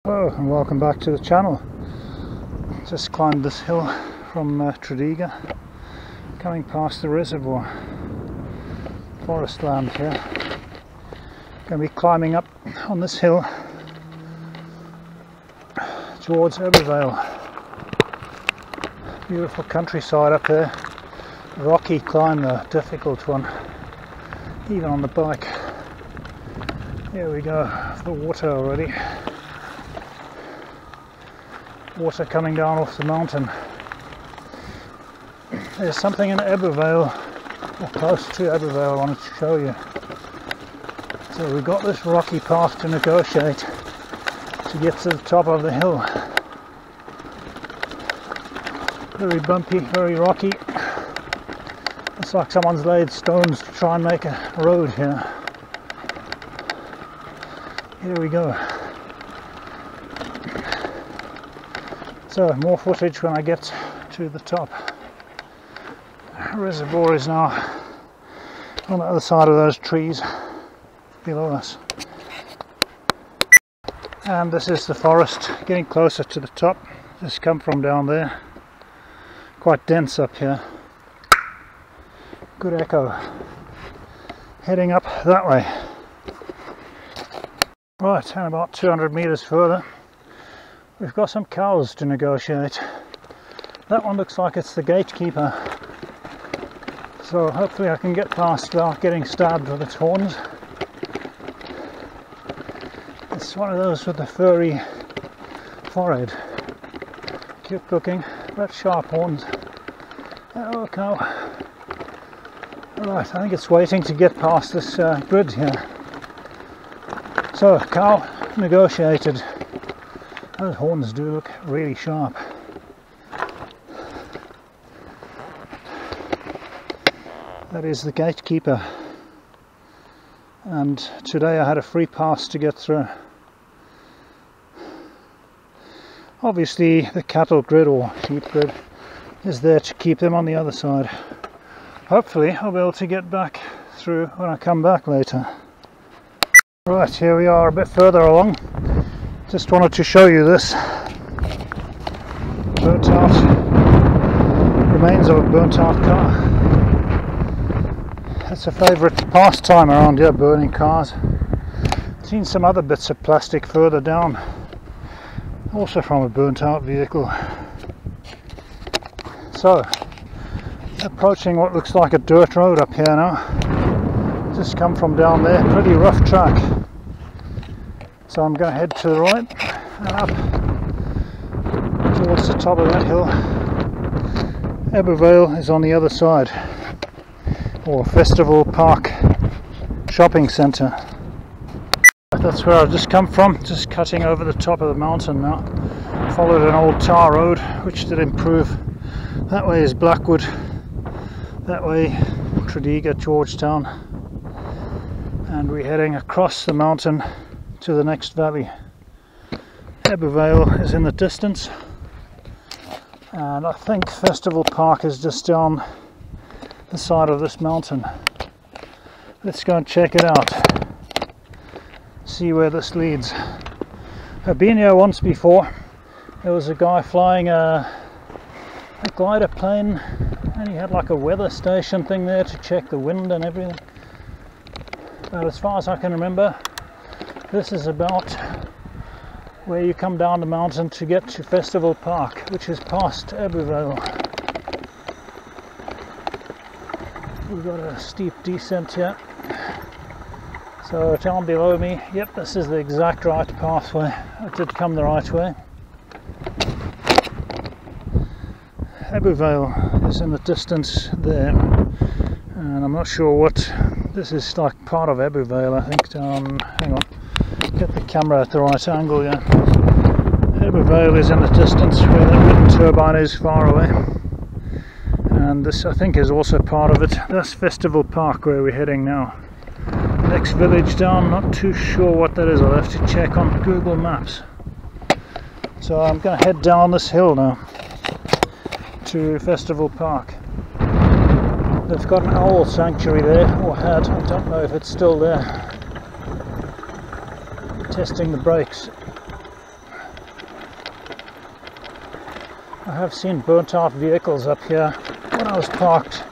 Hello and welcome back to the channel. Just climbed this hill from Tredegar, coming past the reservoir, forest land here. Going to be climbing up on this hill towards Ebbwvale. Beautiful countryside up there. Rocky climb though, difficult one, even on the bike. Here we go, the water already. Water coming down off the mountain. There's something in Ebbwvale, or close to Ebbwvale, I wanted to show you. So we've got this rocky path to negotiate to get to the top of the hill. Very bumpy, very rocky. Looks like someone's laid stones to try and make a road here. Here we go. So more footage when I get to the top. The reservoir is now on the other side of those trees below us. And this is the forest, getting closer to the top. Just come from down there. Quite dense up here. Good echo. Heading up that way. Right, and about 200 meters further, we've got some cows to negotiate. That one looks like it's the gatekeeper. So hopefully I can get past without getting stabbed with its horns. It's one of those with the furry forehead. Cute looking, but sharp horns. Oh, cow. Right, I think it's waiting to get past this grid here. So, cow negotiated. Those horns do look really sharp. That is the gatekeeper. And today I had a free pass to get through. Obviously the cattle grid or sheep grid is there to keep them on the other side. Hopefully I'll be able to get back through when I come back later. Right, here we are a bit further along. Just wanted to show you this. Burnt out, remains of a burnt out car. It's a favourite pastime around here, burning cars. Seen some other bits of plastic further down, also from a burnt out vehicle. So, approaching what looks like a dirt road up here now. Just come from down there, pretty rough track. So I'm going to head to the right and up towards the top of that hill. Ebbwvale is on the other side, or Festival Park shopping centre. That's where I've just come from, just cutting over the top of the mountain now. Followed an old tar road which did improve. That way is Blackwood, that way Tredegar, Georgetown, and we're heading across the mountain to the next valley. Ebbwvale is in the distance, and I think Festival Park is just down the side of this mountain. Let's go and check it out, see where this leads. I've been here once before. There was a guy flying a glider plane, and he had like a weather station thing there to check the wind and everything. But as far as I can remember, this is about where you come down the mountain to get to Festival Park, which is past Ebbwvale. We've got a steep descent here. So down below me, yep, this is the exact right pathway. I did come the right way. Ebbwvale is in the distance there, and I'm not sure what this is, like part of Ebbwvale, I think. Hang on, get the camera at the right angle. Yeah, Ebbwvale is in the distance where the wind turbine is far away, and this I think is also part of it. That's Festival Park where we're heading now. Next village down, not too sure what that is. I'll have to check on Google Maps. So I'm going to head down this hill now to Festival Park. They've got an owl sanctuary there, or had. I don't know if it's still there. Testing the brakes. I have seen burnt out vehicles up here when I was parked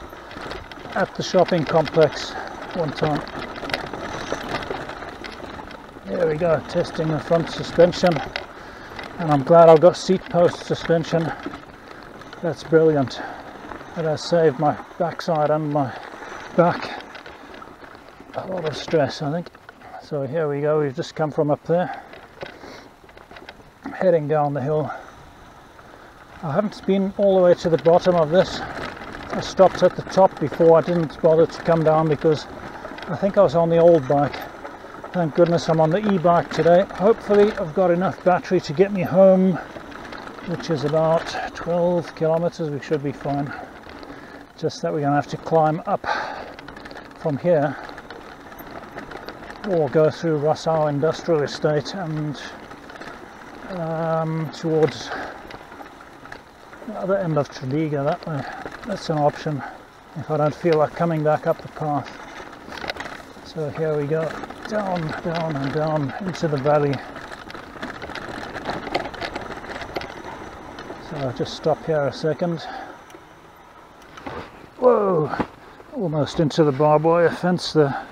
at the shopping complex one time. There we go, testing the front suspension, and I'm glad I've got seat post suspension. That's brilliant. It has saved my backside and my back a lot of stress, I think. So here we go, we've just come from up there, heading down the hill. I haven't been all the way to the bottom of this. I stopped at the top before. I didn't bother to come down because I think I was on the old bike. Thank goodness I'm on the e-bike today. Hopefully I've got enough battery to get me home, which is about 12 kilometers. We should be fine. Just that we're going to have to climb up from here or go through Rossau Industrial Estate and towards the other end of Tredegar that way. That's an option if I don't feel like coming back up the path. So here we go, down, down and down into the valley. So I'll just stop here a second. Whoa, almost into the barbed wire fence there.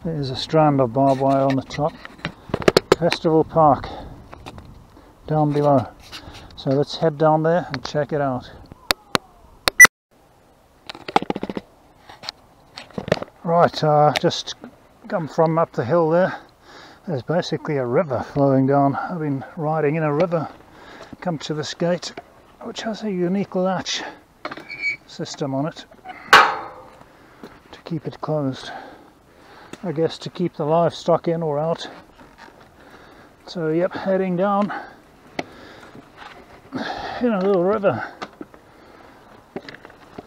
There's a strand of barbed wire on the top. Festival Park down below. So let's head down there and check it out. Right, just come from up the hill there. There's basically a river flowing down. I've been riding in a river. Come to this gate, which has a unique latch system on it to keep it closed. I guess to keep the livestock in or out. So yep, heading down in a little river.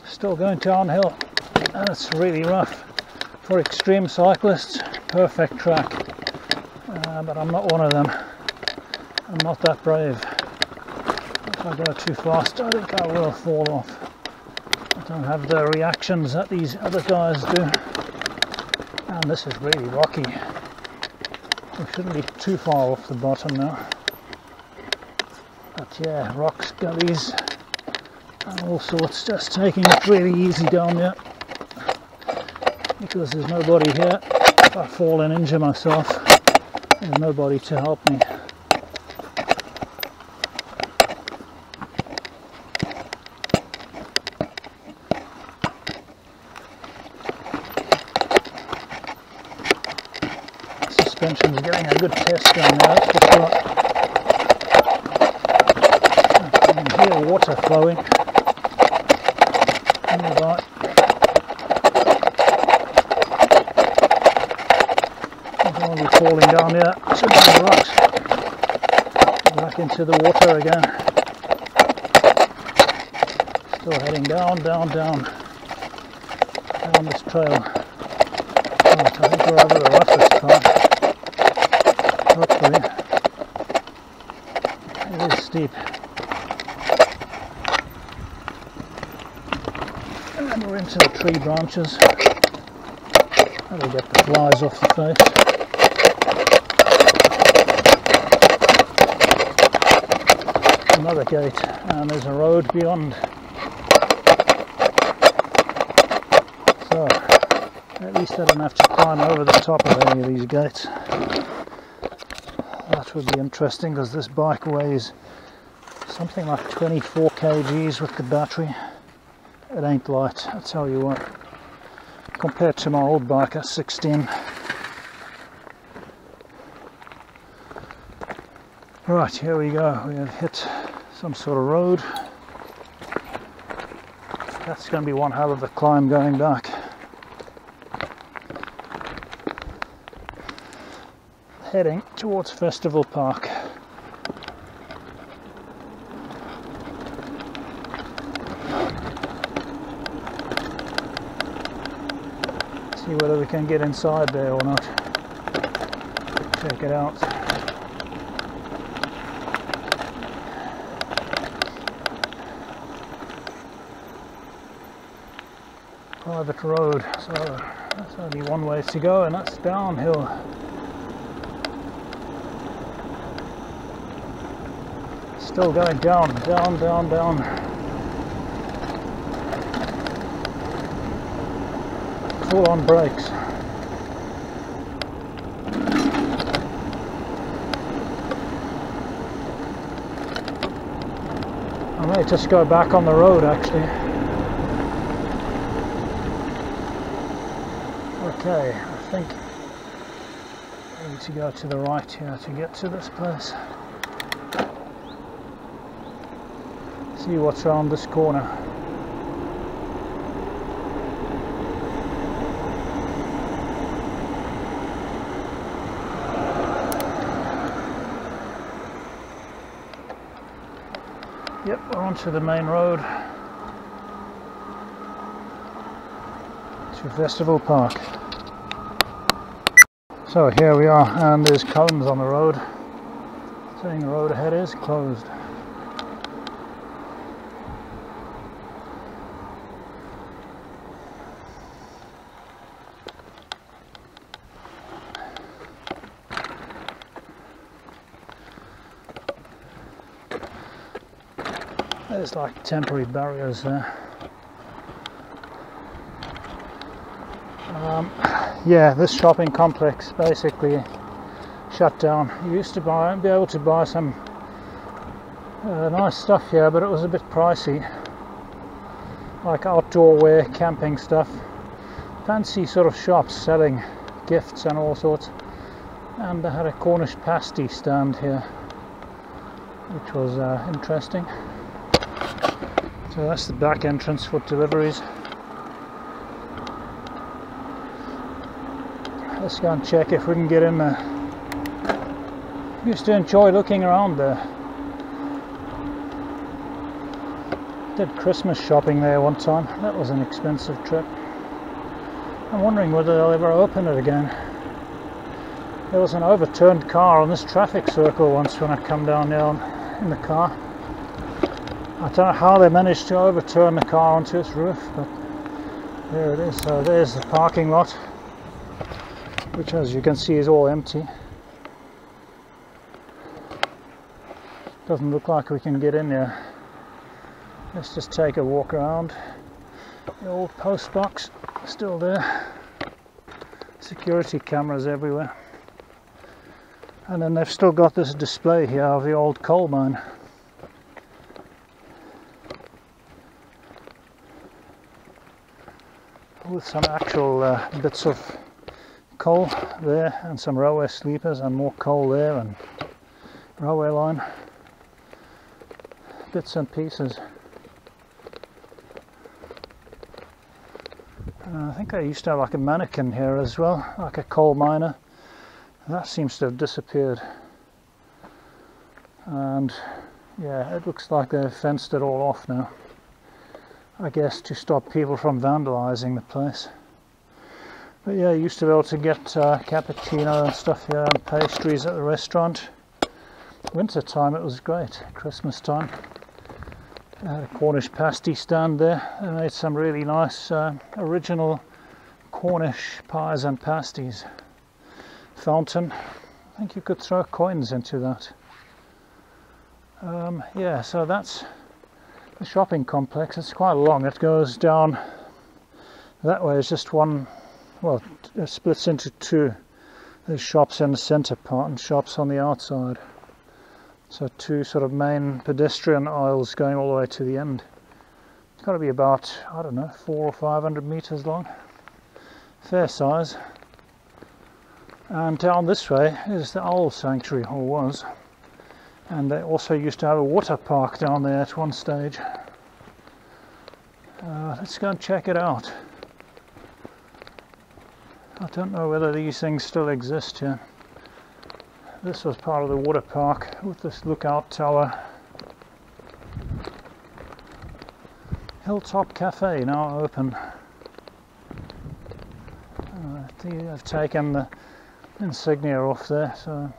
Still going downhill, and it's really rough. For extreme cyclists, perfect track. But I'm not one of them. I'm not that brave. If I go too fast, I think I will fall off. I don't have the reactions that these other guys do. And this is really rocky. We shouldn't be too far off the bottom now. But yeah, rocks, gullies, and all sorts. Just taking it really easy down there. Because there's nobody here. If I fall and injure myself, there's nobody to help me. Suspension's getting a good test down there, that's for sure. I can hear water flowing nearby. I don't want to be falling down here. Should be the rocks. Back into the water again. Still heading down, down, down. Down this trail. Right, I think we're over the roughest part. Hopefully. It is steep. And we're into the tree branches. That'll get the flies off the face. Another gate, and there's a road beyond. So, at least I don't have to climb over the top of any of these gates. That would be interesting because this bike weighs something like 24 kgs with the battery. It ain't light, I tell you what. Compared to my old bike at 16. Right, here we go. We have hit some sort of road. That's going to be one hell of a climb going back. Heading towards Festival Park. See whether we can get inside there or not. Check it out. Private road, so that's only one way to go, and that's downhill. Still going down, down, down, down. Full on brakes. I may just go back on the road actually. Okay, I think I need to go to the right here to get to this place. See what's around this corner. Yep, we're onto the main road to Festival Park. So here we are, and there's cones on the road saying the road ahead is closed. There's like temporary barriers there. Yeah, this shopping complex basically shut down. You used to be able to buy some nice stuff here, but it was a bit pricey, like outdoor wear, camping stuff, fancy sort of shops selling gifts and all sorts. And they had a Cornish pasty stand here, which was interesting. So that's the back entrance for deliveries. Let's go and check if we can get in there. Used to enjoy looking around there. Did Christmas shopping there one time. That was an expensive trip. I'm wondering whether they'll ever open it again. There was an overturned car on this traffic circle once when I come down there in the car. I don't know how they managed to overturn the car onto its roof, but there it is. So there's the parking lot, which as you can see is all empty. Doesn't look like we can get in there. Let's just take a walk around. The old post box still there. Security cameras everywhere. And then they've still got this display here of the old coal mine. With some actual bits of coal there, and some railway sleepers, and more coal there, and railway line bits and pieces. I think they used to have like a mannequin here as well, like a coal miner. That seems to have disappeared, and yeah, it looks like they've fenced it all off now, I guess to stop people from vandalising the place. But yeah, you used to be able to get cappuccino and stuff here, and pastries at the restaurant. Winter time it was great. Christmas time, they had a Cornish pasty stand there. They made some really nice original Cornish pies and pasties. Fountain, I think you could throw coins into that. Yeah, so that's the shopping complex. It's quite long. It goes down that way. It's just one, well, it splits into two. There's shops in the centre part and shops on the outside. So two sort of main pedestrian aisles going all the way to the end. It's got to be about, I don't know, 400 or 500 meters long. Fair size. And down this way is the owl sanctuary, or was. And they also used to have a water park down there at one stage. Let's go and check it out. I don't know whether these things still exist here. This was part of the water park with this lookout tower. Hilltop Cafe now open. They've taken the insignia off there, so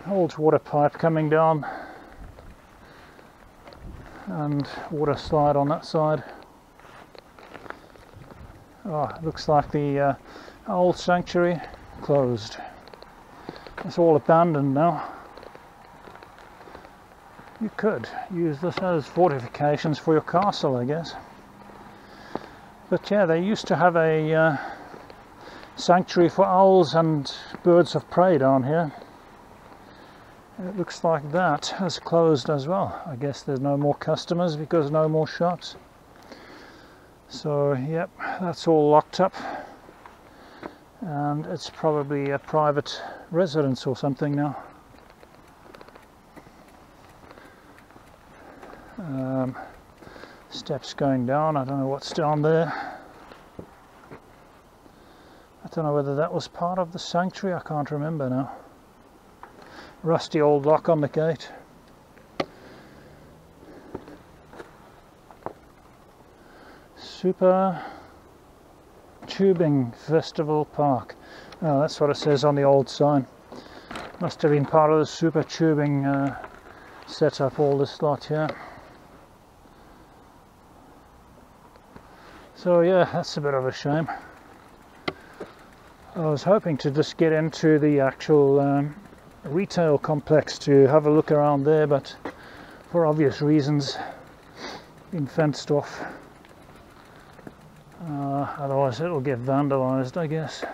old water pipe coming down and water slide on that side. Oh, it looks like the old sanctuary closed. It's all abandoned now. you could use this as fortifications for your castle, I guess. But yeah, they used to have a sanctuary for owls and birds of prey down here. It looks like that has closed as well. I guess there's no more customers because no more shops. So yep, that's all locked up, and it's probably a private residence or something now. Steps going down. I don't know what's down there. I don't know whether that was part of the sanctuary. I can't remember now. Rusty old lock on the gate. Super Tubing Festival Park. Oh, that's what it says on the old sign. Must have been part of the super tubing setup, all this lot here. So yeah, that's a bit of a shame. I was hoping to just get into the actual retail complex to have a look around there, but for obvious reasons been fenced off. Otherwise it'll get vandalized, I guess.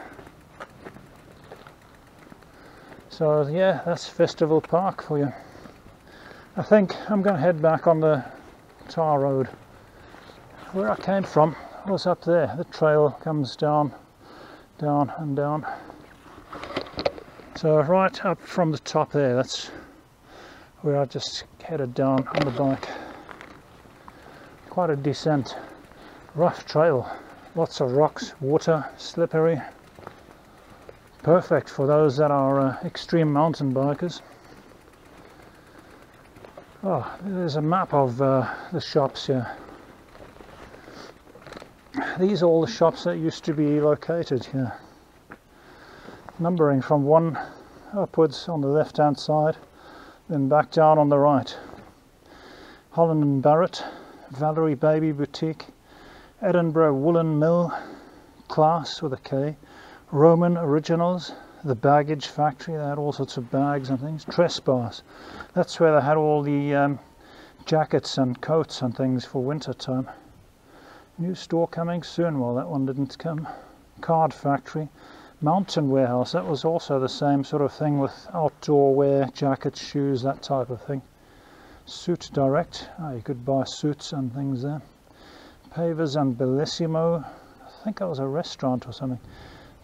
So yeah, that's Festival Park for you. I think I'm going to head back on the tar road. Where I came from was up there. The trail comes down, down and down. So right up from the top there, that's where I just headed down on the bike. Quite a descent. Rough trail. Lots of rocks, water, slippery. Perfect for those that are extreme mountain bikers. Oh, there's a map of the shops here. These are all the shops that used to be located here. Numbering from 1 upwards on the left hand side, then back down on the right. Holland and Barrett, Valerie Baby Boutique, Edinburgh Woolen Mill, Class with a K, Roman Originals, the Baggage Factory, they had all sorts of bags and things, Trespass, that's where they had all the jackets and coats and things for winter time. New store coming soon, well that one didn't come. Card Factory, Mountain Warehouse, that was also the same sort of thing with outdoor wear, jackets, shoes, that type of thing. Suit Direct, you could buy suits and things there. Pavers and Bellissimo, I think that was a restaurant or something.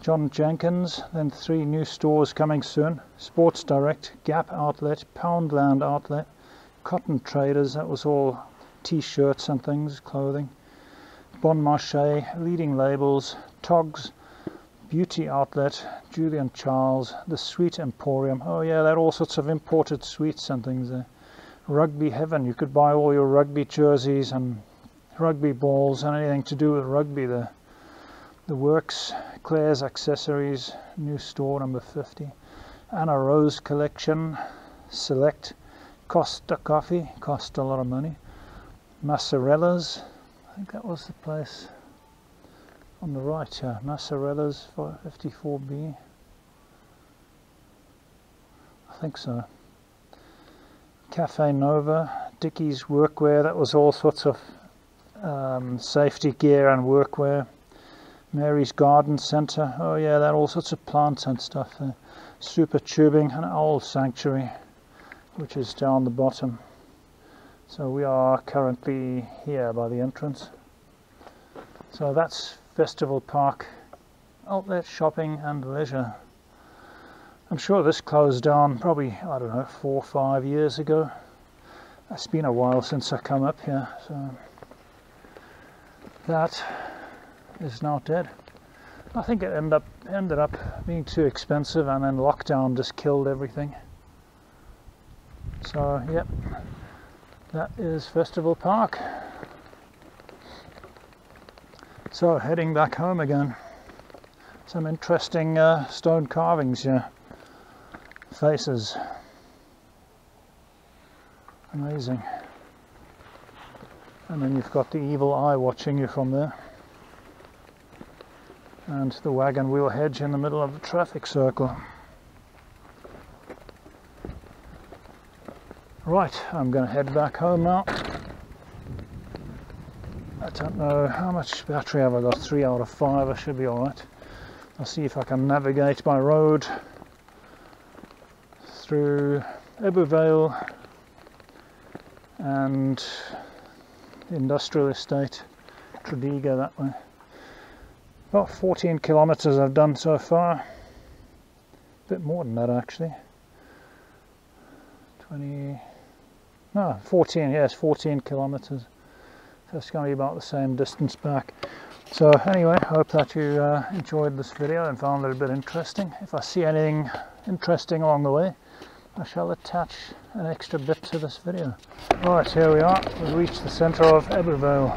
John Jenkins, then 3 new stores coming soon. Sports Direct, Gap Outlet, Poundland Outlet, Cotton Traders, that was all t-shirts and things, clothing. Bon Marché, Leading Labels, Togs, Beauty Outlet, Julian Charles, the Sweet Emporium, oh yeah, they had all sorts of imported sweets and things there. Rugby Heaven, you could buy all your rugby jerseys and rugby balls and anything to do with rugby there. The Works, Claire's Accessories, new store number 50. Anna Rose Collection, Select, Costa Coffee, cost a lot of money. Massarella's, I think that was the place on the right here, Massarella's for 54B. I think so. Cafe Nova, Dickies Workwear, that was all sorts of safety gear and workwear. Mary's Garden Centre, oh yeah, that all sorts of plants and stuff there. Super Tubing, an old sanctuary, which is down the bottom. So we are currently here by the entrance. So that's Festival Park, outlet, shopping and leisure. I'm sure this closed down probably, I don't know, 4 or 5 years ago. It's been a while since I come up here, so that is now dead. I think it ended up being too expensive, and then lockdown just killed everything. So yep, that is Festival Park. So heading back home again. Some interesting stone carvings here. Faces. Amazing. And then you've got the evil eye watching you from there. And the wagon wheel hedge in the middle of the traffic circle. Right, I'm going to head back home now. I don't know how much battery have I got. 3 out of 5. I should be alright. I'll see if I can navigate by road through Ebbwvale and the industrial estate, Tredegar, that way. About 14 kilometers I've done so far. A bit more than that actually. 14, yes, 14 kilometers. So it's going to be about the same distance back. So anyway, I hope that you enjoyed this video and found it a bit interesting. If I see anything interesting along the way, I shall attach an extra bit to this video. Right, here we are. We've reached the centre of Ebbwvale,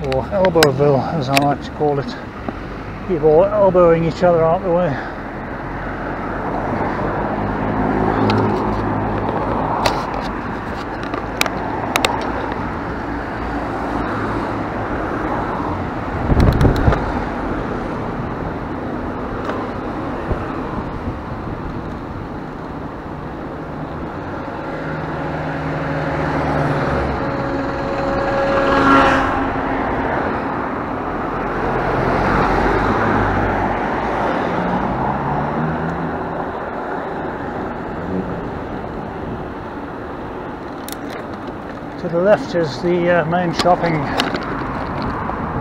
or Elbowville as I like to call it. People elbowing each other out the way. To the left is the main shopping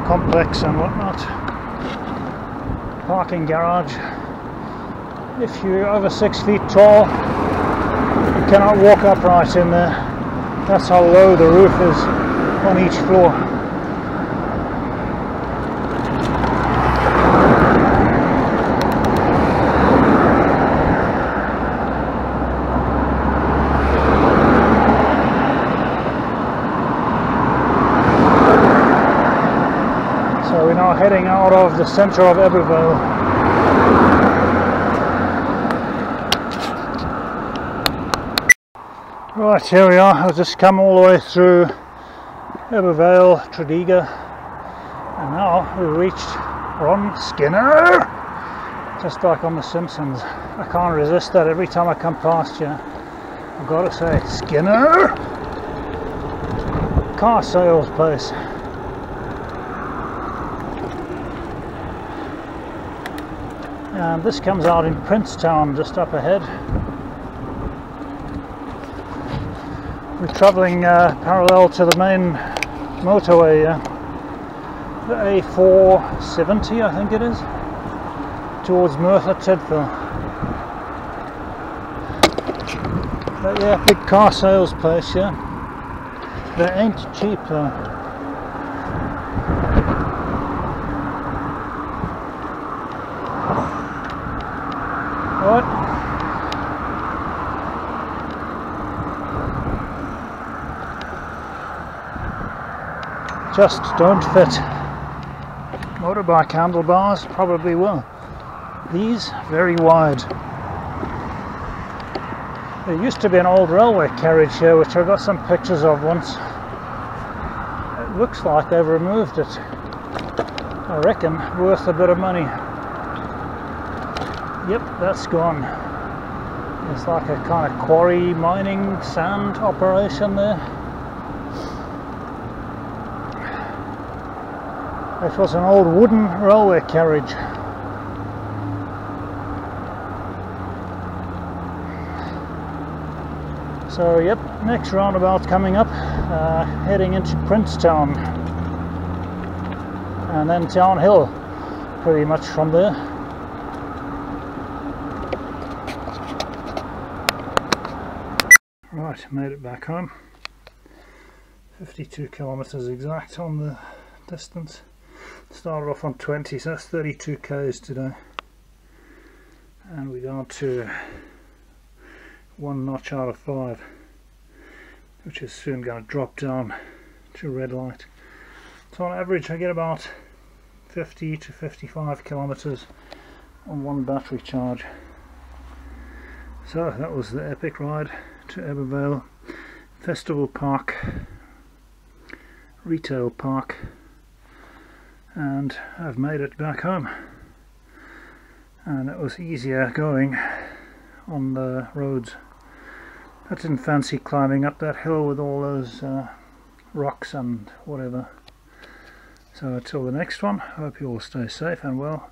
complex and whatnot. Parking garage. If you're over 6 feet tall, you cannot walk upright in there. That's how low the roof is on each floor. So we're now heading out of the centre of Ebbwvale. Right, here we are. I've just come all the way through Ebbwvale, Tredegar, and now we've reached Ron Skinner, just like on The Simpsons. I can't resist that every time I come past you. I've got to say, Skinner! Car sales place. And this comes out in Princetown, just up ahead. We're travelling parallel to the main motorway, the A470 I think it is, towards Merthyr Tydfil. But yeah, big car sales place, yeah. They ain't cheap though. Right. Just don't fit. Motorbike handlebars probably will. These very wide. There used to be an old railway carriage here which I got some pictures of once. It looks like they've removed it. I reckon worth a bit of money. Yep, that's gone. It's like a kind of quarry mining sand operation there. It was an old wooden railway carriage. So yep, next roundabout coming up, heading into Princetown and then Town Hill pretty much from there. Right, made it back home. 52 kilometers exact on the distance. Started off on 20, so that's 32 k's today. And we're down to 1 notch out of 5, which is soon going to drop down to red light. So on average I get about 50 to 55 kilometers on one battery charge. So that was the epic ride to Ebbwvale Festival Park, Retail Park, and I've made it back home. And it was easier going on the roads. I didn't fancy climbing up that hill with all those rocks and whatever. So until the next one, I hope you all stay safe and well.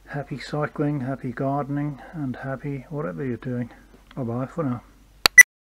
Happy cycling, happy gardening, and happy whatever you're doing. Bye bye for now.